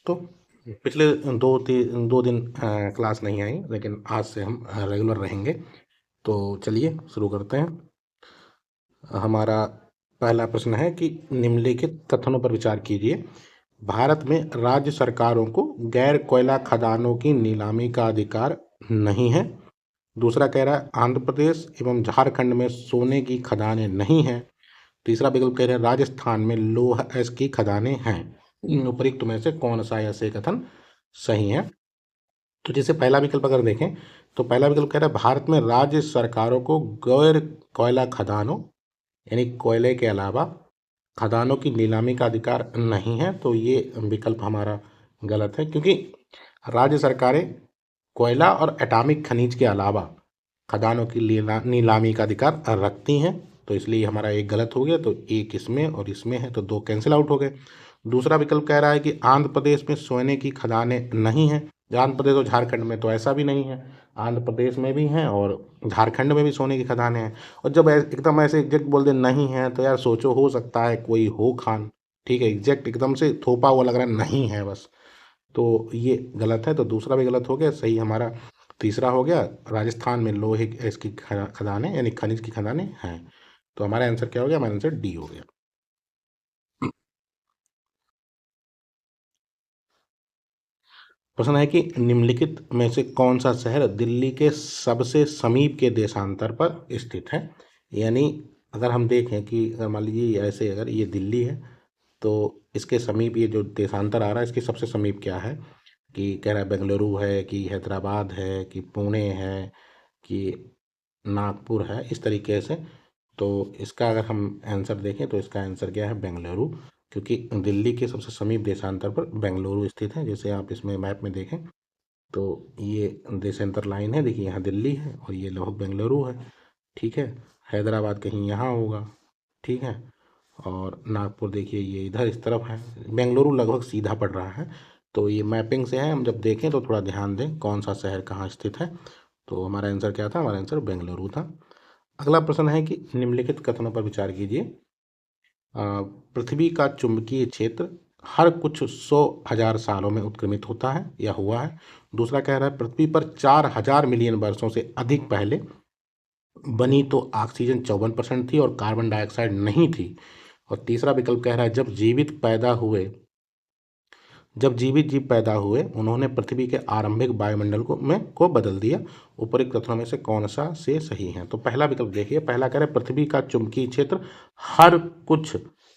तो पिछले 2 दिन क्लास नहीं आई, लेकिन आज से हम रेगुलर रहेंगे। तो चलिए शुरू करते हैं। हमारा पहला प्रश्न है कि निम्नलिखित कथनों पर विचार कीजिए। भारत में राज्य सरकारों को गैर कोयला खदानों की नीलामी का अधिकार नहीं है। दूसरा कह रहा है आंध्र प्रदेश एवं झारखंड में सोने की खदानें नहीं हैं। तीसरा विकल्प कह रहे हैं राजस्थान में लौह अयस्क की खदानें हैं। इन उपयुक्त में से कौन सा ऐसे कथन सही है? तो जैसे पहला विकल्प अगर देखें तो पहला विकल्प कह रहा है भारत में राज्य सरकारों को गैर कोयला खदानों यानी कोयले के अलावा खदानों की नीलामी का अधिकार नहीं है। तो ये विकल्प हमारा गलत है, क्योंकि राज्य सरकारें कोयला और एटॉमिक खनिज के अलावा खदानों की नीलामी का अधिकार रखती हैं। तो इसलिए हमारा एक गलत हो गया, तो एक इसमें और इसमें है, तो 2 कैंसिल आउट हो गए। दूसरा विकल्प कह रहा है कि आंध्र प्रदेश में सोने की खदानें नहीं हैं। आंध्र प्रदेश और झारखंड में तो ऐसा भी नहीं है। आंध्र प्रदेश में भी हैं और झारखंड में भी सोने की खदानें हैं। और जब एकदम ऐसे एग्जैक्ट बोल दे नहीं है, तो यार सोचो, हो सकता है कोई हो खान। ठीक है, एग्जैक्ट एकदम से थोपा हुआ लग रहा है, नहीं है बस। तो ये गलत है, तो दूसरा भी गलत हो गया। सही हमारा तीसरा हो गया, राजस्थान में लोहे इसकी खदानें यानी खनिज की खदानें हैं। तो हमारा आंसर क्या हो गया? हमारा आंसर डी हो गया। प्रश्न है कि निम्नलिखित में से कौन सा शहर दिल्ली के सबसे समीप के देशांतर पर स्थित है? यानी अगर हम देखें कि अगर मान लीजिए ऐसे, अगर ये दिल्ली है तो इसके समीप ये जो देशांतर आ रहा है, इसके सबसे समीप क्या है? कि कह रहा है बेंगलुरु है, कि हैदराबाद है, कि पुणे है, कि नागपुर है, इस तरीके से। तो इसका अगर हम आंसर देखें तो इसका आंसर क्या है? बेंगलुरु। क्योंकि दिल्ली के सबसे समीप देशांतर पर बेंगलुरु स्थित है। जैसे आप इसमें मैप में देखें तो ये देशांतर लाइन है, देखिए यहाँ दिल्ली है और ये लगभग बेंगलुरु है। ठीक है, हैदराबाद कहीं यहाँ होगा। ठीक है, और नागपुर देखिए ये इधर इस तरफ है। बेंगलुरु लगभग सीधा पड़ रहा है। तो ये मैपिंग से है, हम जब देखें तो थोड़ा ध्यान दें कौन सा शहर कहाँ स्थित है। तो हमारा आंसर क्या था? हमारा आंसर बेंगलुरु था। अगला प्रश्न है कि निम्नलिखित कथनों पर विचार कीजिए। पृथ्वी का चुंबकीय क्षेत्र हर कुछ 100,000 सालों में उत्क्रमित होता है या हुआ है। दूसरा कह रहा है पृथ्वी पर 4,000 मिलियन वर्षों से अधिक पहले बनी तो ऑक्सीजन 54% थी और कार्बन डाइऑक्साइड नहीं थी। और तीसरा विकल्प कह रहा है जब जीवित जीव पैदा हुए उन्होंने पृथ्वी के आरंभिक वायुमंडल को बदल दिया। उपरोक्त कथनों में से कौन सा से सही है? तो पहला विकल्प देखिए, पहला कह रहा है पृथ्वी का चुंबकीय क्षेत्र हर कुछ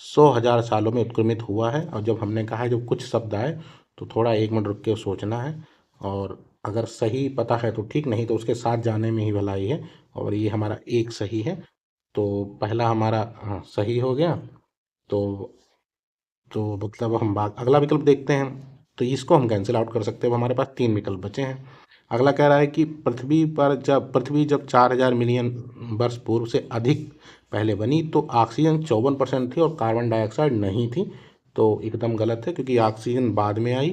100,000 सालों में उत्क्रमित हुआ है। और जब हमने कहा है जब कुछ शब्द आए तो थोड़ा 1 मिनट रुक के सोचना है, और अगर सही पता है तो ठीक, नहीं तो उसके साथ जाने में ही भलाई है। और ये हमारा एक सही है, तो पहला हमारा सही हो गया। तो मतलब हम अगला विकल्प देखते हैं, तो इसको हम कैंसिल आउट कर सकते हैं। अब हमारे पास 3 विकल्प बचे हैं। अगला कह रहा है कि पृथ्वी जब 4,000 मिलियन वर्ष पूर्व से अधिक पहले बनी तो ऑक्सीजन 54% थी और कार्बन डाइऑक्साइड नहीं थी। तो एकदम गलत है, क्योंकि ऑक्सीजन बाद में आई,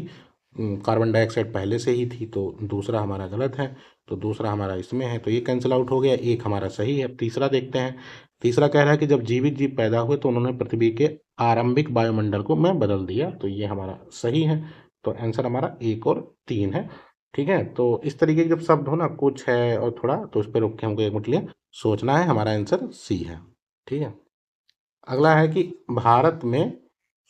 कार्बन डाइऑक्साइड पहले से ही थी। तो दूसरा हमारा गलत है, तो दूसरा हमारा इसमें है, तो ये कैंसिल आउट हो गया। एक हमारा सही है। अब तीसरा देखते हैं। तीसरा कह रहा है कि जब जीवित जीव पैदा हुए तो उन्होंने पृथ्वी के आरंभिक वायुमंडल को में बदल दिया। तो ये हमारा सही है। तो आंसर हमारा 1 और 3 है। ठीक है, तो इस तरीके के जब शब्द हो ना, कुछ है और थोड़ा, तो उस पर रुक के हमको 1 मिनट लिए सोचना है। हमारा आंसर सी है। ठीक है, अगला है कि भारत में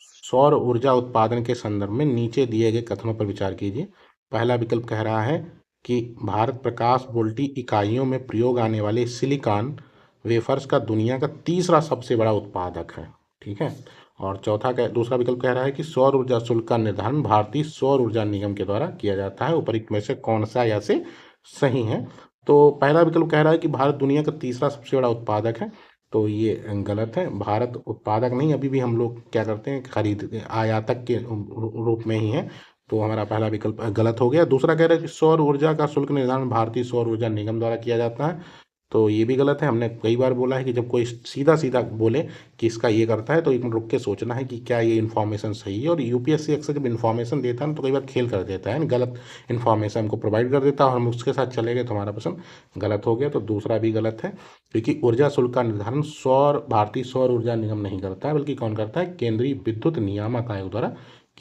सौर ऊर्जा उत्पादन के संदर्भ में नीचे दिए गए कथनों पर विचार कीजिए। पहला विकल्प कह रहा है कि भारत प्रकाश वोल्टी इकाइयों में प्रयोग आने वाले सिलिकॉन वेफर्स का दुनिया का तीसरा सबसे बड़ा उत्पादक है। ठीक है, और दूसरा विकल्प कह रहा है कि सौर ऊर्जा शुल्क का निर्धारण भारतीय सौर ऊर्जा निगम के द्वारा किया जाता है। उपरोक्त में से कौन सा या से सही है? तो पहला विकल्प कह रहा है कि भारत दुनिया का तीसरा सबसे बड़ा उत्पादक है। तो ये गलत है। भारत उत्पादक नहीं, अभी भी हम लोग क्या करते हैं, खरीद आयातक के रूप में ही है। तो हमारा पहला विकल्प गलत हो गया। दूसरा कह रहा है कि सौर ऊर्जा का शुल्क निर्धारण भारतीय सौर ऊर्जा निगम द्वारा किया जाता है। तो ये भी गलत है। हमने कई बार बोला है कि जब कोई सीधा सीधा बोले कि इसका ये करता है, तो 1 मिनट रुक के सोचना है कि क्या ये इन्फॉर्मेशन सही है। और यूपीएससी अक्सर जब इन्फॉर्मेशन देता है ना, तो कई बार खेल कर देता है, गलत इन्फॉर्मेशन हमको प्रोवाइड कर देता है और हम उसके साथ चले गए, तो हमारा प्रश्न गलत हो गया। तो दूसरा भी गलत है, क्योंकि ऊर्जा शुल्क का निर्धारण भारतीय सौर ऊर्जा निगम नहीं करता है, बल्कि कौन करता है? केंद्रीय विद्युत नियामक आयोग द्वारा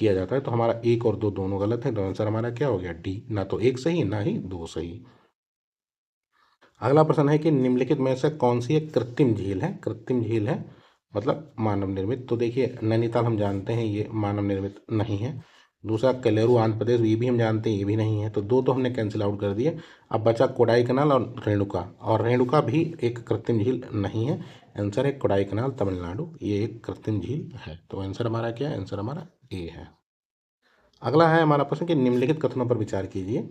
किया जाता है। तो हमारा 1 और 2 दोनों गलत है, तो आंसर हमारा क्या हो गया डी, ना तो 1 सही ना ही 2 सही। अगला प्रश्न है कि निम्नलिखित में से कौन सी एक कृत्रिम झील है। कृत्रिम झील है मतलब मानव निर्मित। तो देखिए नैनीताल हम जानते हैं ये मानव निर्मित नहीं है। दूसरा कलेरू आंध्र प्रदेश, ये भी हम जानते हैं ये भी नहीं है। तो दो तो हमने कैंसिल आउट कर दिए। अब बचा कोडाई कनाल और रेणुका भी एक कृत्रिम झील नहीं है। आंसर है कोडाई कनाल तमिलनाडु, ये एक कृत्रिम झील है। तो आंसर हमारा क्या है, आंसर हमारा ए है। अगला है हमारा प्रश्न कि निम्नलिखित कथनों पर विचार कीजिए।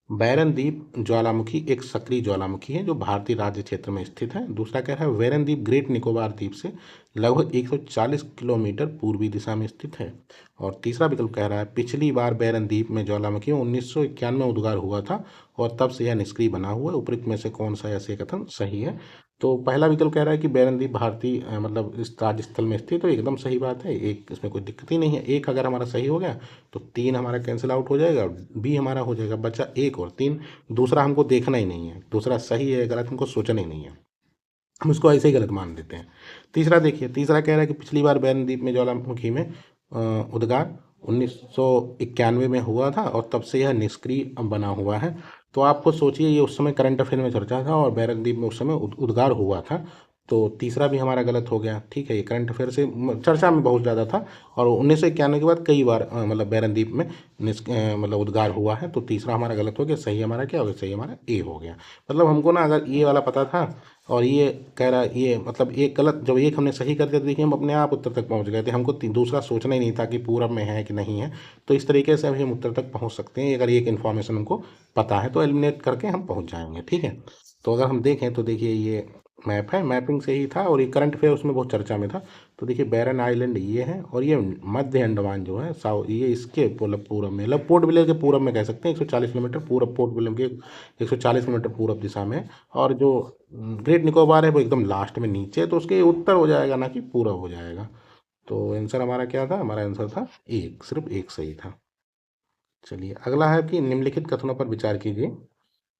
बैरन द्वीप ज्वालामुखी एक सक्रिय ज्वालामुखी है जो भारतीय राज्य क्षेत्र में स्थित है। दूसरा कह रहा है बैरन द्वीप ग्रेट निकोबार द्वीप से लगभग 140 किलोमीटर पूर्वी दिशा में स्थित है। और तीसरा विकल्प कह रहा है पिछली बार बैरन द्वीप में ज्वालामुखी 1991 में उद्गार हुआ था और तब से यह निष्क्रिय बना हुआ है। उपरोक्त में से कौन सा ऐसे कथन सही है। तो पहला विकल्प कह रहा है कि बैरन द्वीप भारतीय मतलब इस राज्य स्थल में स्थित, तो एकदम सही बात है, एक इसमें कोई दिक्कत ही नहीं है। एक अगर हमारा सही हो गया तो 3 हमारा कैंसिल आउट हो जाएगा, बी हमारा हो जाएगा, बचा 1 और 3। दूसरा हमको देखना ही नहीं है, दूसरा सही है गलत हमको सोचना ही नहीं है, हम उसको ऐसे ही गलत मान देते हैं। तीसरा देखिए, तीसरा कह रहा है कि पिछली बार बैरन द्वीप में ज्वालामुखी में उद्गार 1991 में हुआ था और तब से यह निष्क्रिय बना हुआ है। तो आपको सोचिए ये उस समय करंट अफेयर में चर्चा था और बैरन द्वीप में उस समय उद्गार हुआ था। तो तीसरा भी हमारा गलत हो गया। ठीक है, ये करंट अफेयर से चर्चा में बहुत ज़्यादा था और 1991 के बाद कई बार मतलब बैरन द्वीप में मतलब उद्गार हुआ है। तो तीसरा हमारा गलत हो गया, सही हमारा क्या हो गया, सही हमारा ए हो गया। मतलब हमको ना अगर ये वाला पता था और ये कह रहा ये मतलब एक गलत, जब एक हमने सही कर दिया तो देखिए हम अपने आप उत्तर तक पहुंच गए थे। हमको दूसरा सोचना ही नहीं था कि पूरब में है कि नहीं है। तो इस तरीके से अभी हम उत्तर तक पहुंच सकते हैं अगर एक इन्फॉर्मेशन हमको पता है तो एलिमिनेट करके हम पहुंच जाएंगे। ठीक है, तो अगर हम देखें तो देखिए ये मैप है, मैपिंग से ही था और ये करंट अफेयर उसमें बहुत चर्चा में था। तो देखिए बैरन आइलैंड ये है और ये मध्य अंडमान जो है साउथ, ये इसके पूरब में, मतलब पोर्ट ब्लेयर के पूरब में कह सकते हैं, 140 किलोमीटर पूरब, पोर्ट ब्लेयर के 140 किलोमीटर पूरब दिशा में। और जो ग्रेट निकोबार है वो एकदम लास्ट में नीचे है, तो उसके उत्तर हो जाएगा ना कि पूरब हो जाएगा। तो आंसर हमारा क्या था, हमारा आंसर था एक, सिर्फ एक सही था। चलिए अगला है कि निम्नलिखित कथनों पर विचार कीजिए।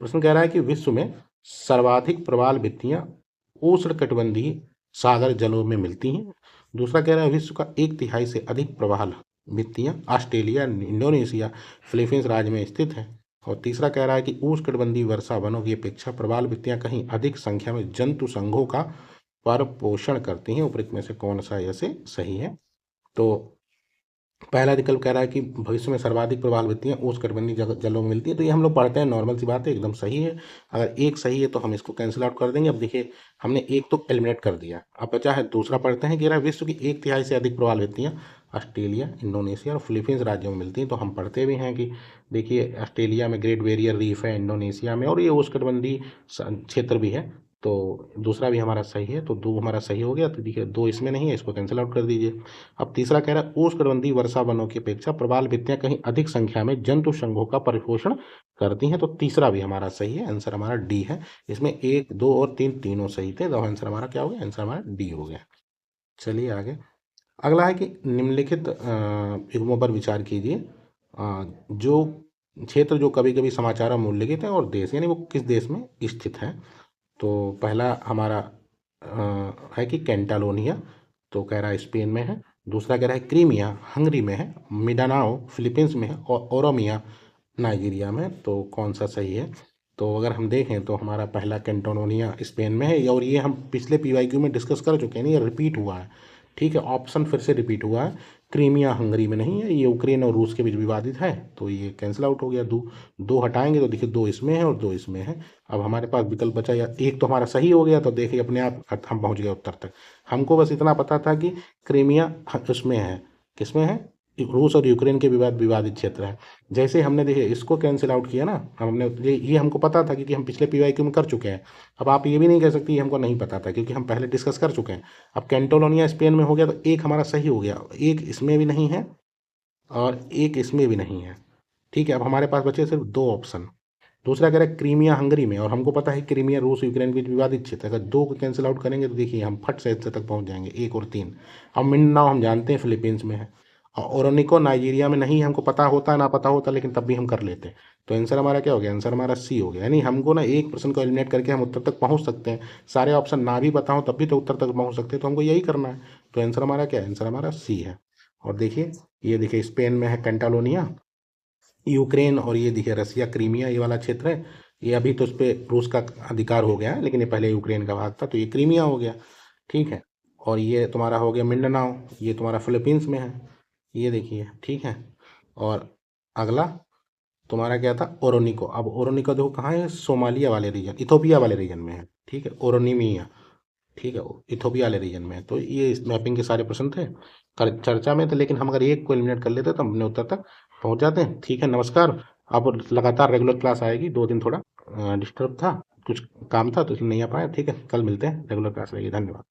प्रश्न कह रहा है कि विश्व में सर्वाधिक प्रवाल भित्तियां उष्णकटिबंधीय सागर जलों में मिलती हैं। दूसरा कह रहा है विश्व का 1/3 से अधिक प्रवाल भित्तियां ऑस्ट्रेलिया, इंडोनेशिया, फिलीपींस राज्य में स्थित है। और तीसरा कह रहा है कि उष्णकटिबंधीय वर्षा वनों की अपेक्षा प्रवाल भित्तियां कहीं अधिक संख्या में जंतु संघों का परिपोषण करती हैं। उपरोक्त में से कौन सा ऐसे सही है। तो पहला विकल्प कह रहा है कि भविष्य में सर्वाधिक प्रवाल भित्तियां उष्णकटिबंधीय जलों में मिलती है। तो ये हम लोग पढ़ते हैं, नॉर्मल सी बात है, एकदम सही है। अगर एक सही है तो हम इसको कैंसिल आउट कर देंगे। अब देखिए हमने एक तो एलिमिनेट कर दिया, अब बचा है दूसरा। पढ़ते हैं कि रहा विश्व की 1/3 से अधिक प्रवाल भित्तियां ऑस्ट्रेलिया, इंडोनेशिया और फिलीपींस राज्यों में मिलती हैं। तो हम पढ़ते भी हैं कि देखिए ऑस्ट्रेलिया में ग्रेट बैरियर रीफ है, इंडोनेशिया में, और ये उष्णकटिबंधीय क्षेत्र भी है। तो दूसरा भी हमारा सही है, तो दो हमारा सही हो गया। तो देखिए दो इसमें नहीं है, इसको कैंसिल आउट कर दीजिए। अब तीसरा कह रहा है उष्णकटिबंधीय वर्षा वनों की अपेक्षा प्रवाल भित्तियां कहीं अधिक संख्या में जंतु संघों का परिपोषण करती हैं। तो तीसरा भी हमारा सही है, आंसर हमारा डी है। इसमें 1, 2 और 3 तीनों सही थे, तो आंसर हमारा क्या हो गया, आंसर हमारा डी हो गया। चलिए आगे। अगला है कि निम्नलिखित युग्मों पर विचार कीजिए। जो क्षेत्र जो कभी कभी समाचार में उल्लेखित है और देश यानी वो किस देश में स्थित है। तो पहला हमारा है कि कैंटालोनिया, तो कह रहा है स्पेन में है। दूसरा कह रहा है क्रीमिया हंगरी में है। मिडानाओ फिलीपींस में है और ओरोमिया नाइजीरिया में। तो कौन सा सही है। तो अगर हम देखें तो हमारा पहला कैंटोनोनिया स्पेन में है, और ये हम पिछले पीवाईक्यू में डिस्कस कर चुके हैं, ये रिपीट हुआ है। ठीक है, ऑप्शन फिर से रिपीट हुआ है। क्रीमिया हंगरी में नहीं है, ये यूक्रेन और रूस के बीच विवादित है, तो ये कैंसिल आउट हो गया। दो दो हटाएंगे तो देखिए 2 इसमें है और 2 इसमें है। अब हमारे पास विकल्प बचा, या एक तो हमारा सही हो गया, तो देखिए अपने आप हम पहुंच गए उत्तर तक। हमको बस इतना पता था कि क्रीमिया उसमें है, किसमें है, रूस और यूक्रेन के विवादित क्षेत्र है। जैसे हमने देखिए इसको कैंसिल आउट किया ना, हमने ये हमको पता था क्योंकि हम पिछले पीवाईक्यू में कर चुके हैं। अब आप ये भी नहीं कह सकती ये हमको नहीं पता था, क्योंकि हम पहले डिस्कस कर चुके हैं। अब कैंटोलोनिया स्पेन में हो गया, तो एक हमारा सही हो गया, एक इसमें भी नहीं है और एक इसमें भी नहीं है। ठीक है, अब हमारे पास बचे सिर्फ 2 ऑप्शन। दूसरा कह रहा है क्रीमिया हंगरी में, और हमको पता है क्रीमिया रूस यूक्रेन के बीच विवादित क्षेत्र है। अगर 2 को कैंसिल आउट करेंगे तो देखिए हम फट से इससे तक पहुंच जाएंगे, 1 और 3। अब मिंडानाओ हम जानते हैं फिलीपींस में है, और ओरोनिको नाइजीरिया में नहीं, हमको पता होता ना पता होता, लेकिन तब भी हम कर लेते। तो आंसर हमारा क्या हो गया, आंसर हमारा सी हो गया। यानी हमको ना एक प्रश्न को एलिमिनेट करके हम उत्तर तक पहुंच सकते हैं। सारे ऑप्शन ना भी पता हो तब भी तो उत्तर तक पहुंच सकते हैं, तो हमको यही करना है। तो आंसर हमारा क्या है, आंसर हमारा सी है। और देखिए, ये देखिए स्पेन में है कैंटालोनिया, यूक्रेन, और ये देखिए रसिया क्रीमिया, ये वाला क्षेत्र है। ये अभी तो उस पर रूस का अधिकार हो गया है, लेकिन ये पहले यूक्रेन का भाग था, तो ये क्रीमिया हो गया। ठीक है। और ये तुम्हारा हो गया मिंडनाओ, ये तुम्हारा फिलीपींस में है, ये देखिए। ठीक है। और अगला तुम्हारा क्या था, ओरोनिको। अब ओरोनिको देखो कहाँ है, सोमालिया वाले रीजन, इथोपिया वाले रीजन में है। ठीक है, ओरोनिमिया। ठीक है, इथोपिया वाले रीजन में है। तो ये इस मैपिंग के सारे प्रश्न थे, चर्चा में थे, लेकिन हम अगर एक को एलिमिनेट कर लेते तो हम अपने उत्तर तक पहुंच जाते हैं। ठीक है, नमस्कार। अब लगातार रेगुलर क्लास आएगी, 2 दिन थोड़ा डिस्टर्ब था, कुछ काम था तो इसलिए नहीं आ पाया। ठीक है, कल मिलते हैं, रेगुलर क्लास रहेगी। धन्यवाद।